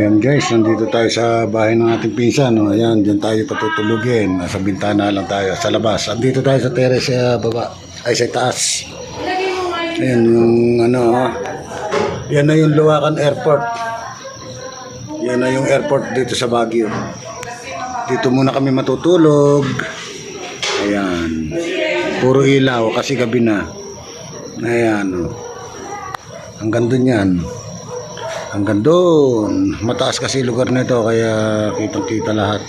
Ayan guys, nandito tayo sa bahay ng ating pinsan. No? Ayan, dyan tayo patutulugin. Nasa bintana lang tayo, sa labas. Andito tayo sa terrace sa baba, ay sa taas. Ayan yung yan na yung Luwakan Airport. Yan na yung airport dito sa Baguio. Dito muna kami matutulog. Ayan. Puro ilaw kasi gabi na. Ayan. Hanggang dun yan. Hanggang doon. Mataas kasi lugar nito kaya kitang-kita lahat.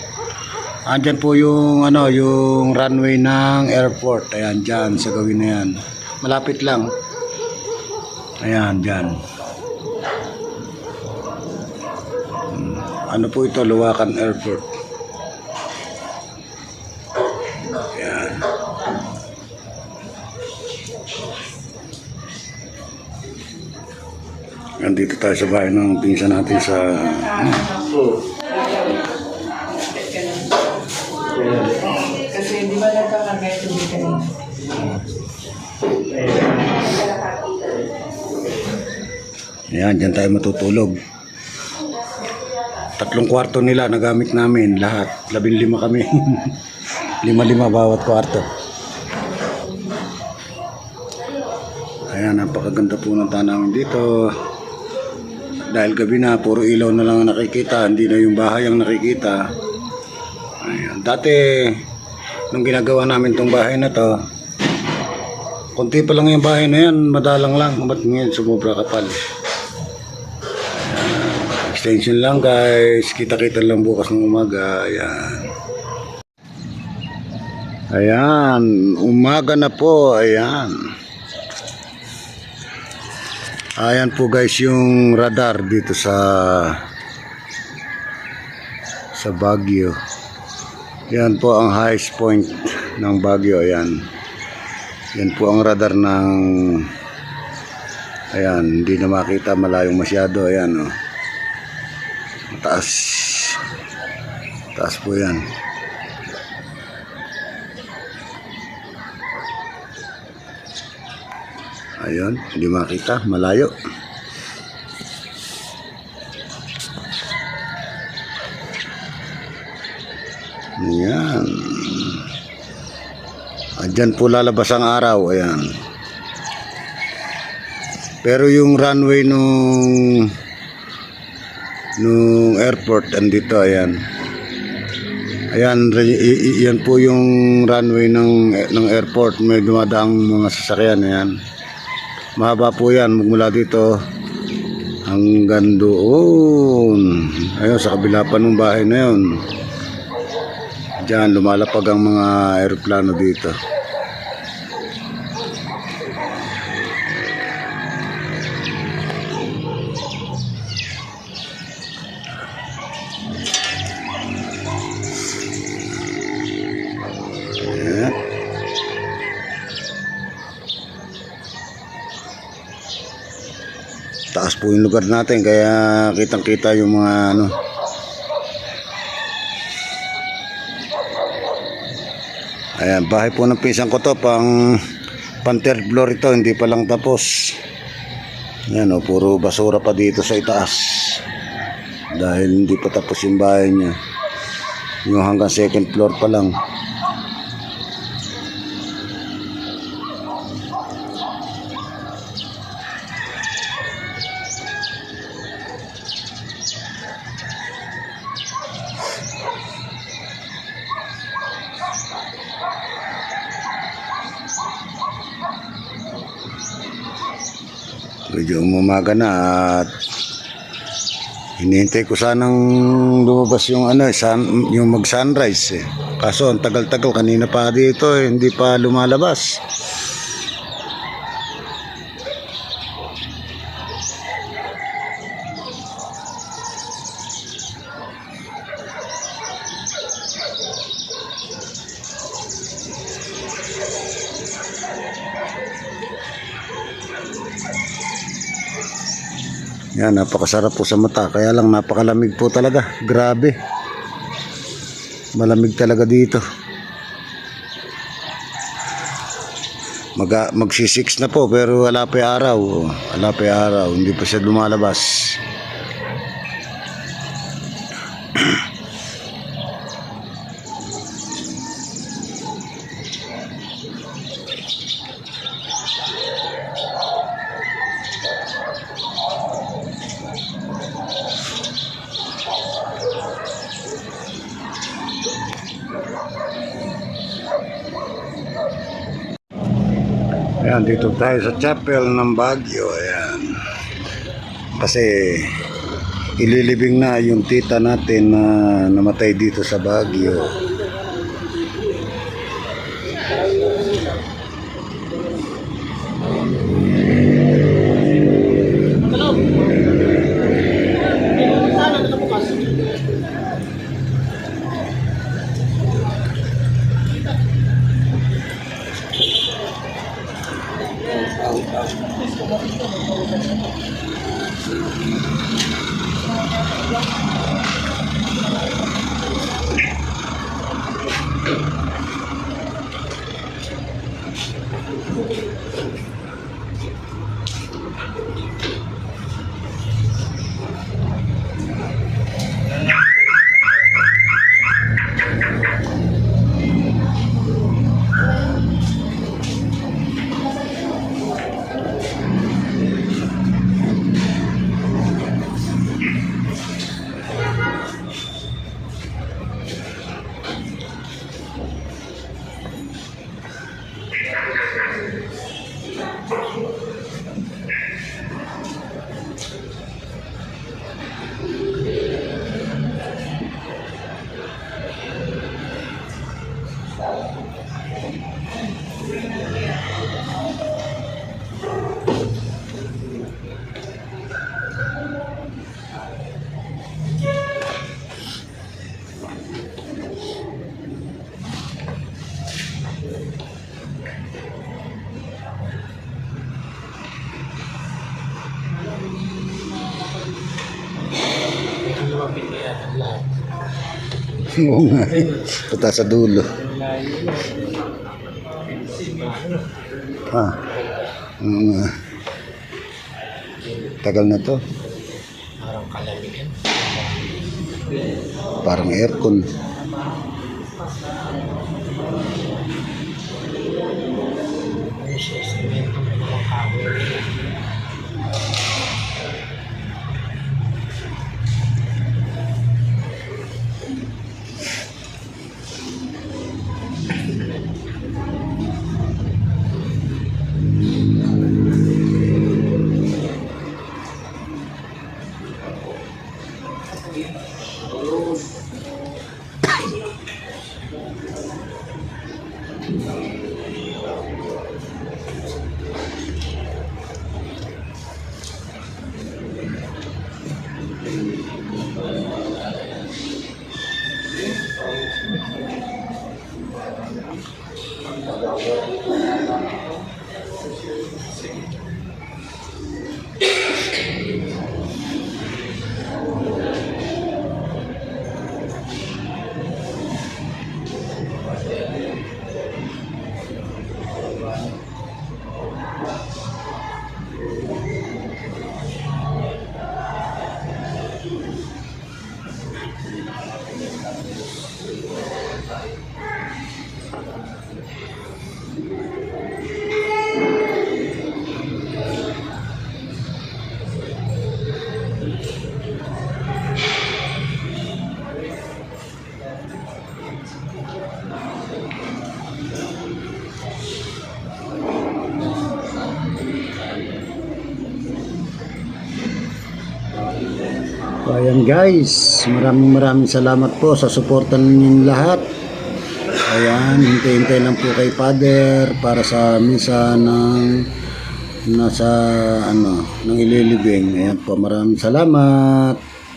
Andyan po yung yung runway ng airport. Ayan diyan sa gawin na yan. Malapit lang. Ayan diyan. Ano po ito? Luwakan Airport. Ayan. Nandito tayo sa bahay ng pinsan natin sa Kasi di ba nagkakagay tubig kanina? Ayan, dyan tayo matutulog. 3 kwarto nila nagamit namin lahat. 15 kami. 5 bawat kwarto. Ayan, napakaganda po ng tanawin dito. Dahil gabi na, puro ilaw na lang ang nakikita. Hindi na yung bahay ang nakikita. Ayan. Dati, nung ginagawa namin tong bahay na to, konti pa lang yung bahay na yan. Madalang lang. Ba't ngayon sumubra kapal? Ayan. Extension lang guys. Kita-kita lang bukas ng umaga. Ayan. Ayan. Umaga na po. Ayan. Ayan po guys yung radar dito sa Baguio. Yan po ang highest point ng Baguio. Ayan. Yan po ang radar ng ayan, hindi na makita malayong masyado. Ayan oh. Mataas. Taas po yan. Ayun, hindi makita, malayo. Ayan. Andyan po lalabas ang araw, ayan. Pero yung runway nung airport andito, ayan. Ayan, yan po yung runway ng airport. May dumadaang mga sasakyan, ayan. Mahaba po yan magmula dito hanggang doon. Ayun, sa kabila pa ng bahay na yun. Diyan lumalapag ang mga aeroplano dito. Taas po yung lugar natin kaya kitang-kita yung mga Ayan, bahay po ng pinsan ko to, pang third floor ito, hindi pa lang tapos. Ayan o, puro basura pa dito sa itaas. Dahil hindi pa tapos yung bahay niya. Yung hanggang second floor pa lang. Medyo umaga na at hinihintay ko sanang lumabas yung yung mag sunrise eh. Kaso ang tagal-tagal kanina pa dito hindi pa lumalabas. Yan, napakasarap po sa mata. Kaya lang napakalamig po talaga. Grabe. Malamig talaga dito. Magsi-6 na po pero wala pa araw. Wala pa araw. Hindi pa siya lumalabas. Ayan, dito tayo sa chapel ng Baguio. Ayan. Kasi ililibing na yung tita natin na namatay dito sa Baguio. Oo nga. Punta sa dulo. Ah. Oo nga. Tagal na to. Parang kalamigan. Parang aircon. Ano siya, semento ng mga kahoy. So, ayan guys, maraming salamat po sa suporta ninyong lahat. Ayan, hintay-hintay lang po kay Father para sa misa ng nasa ng ililibing. Ayan po, maraming salamat.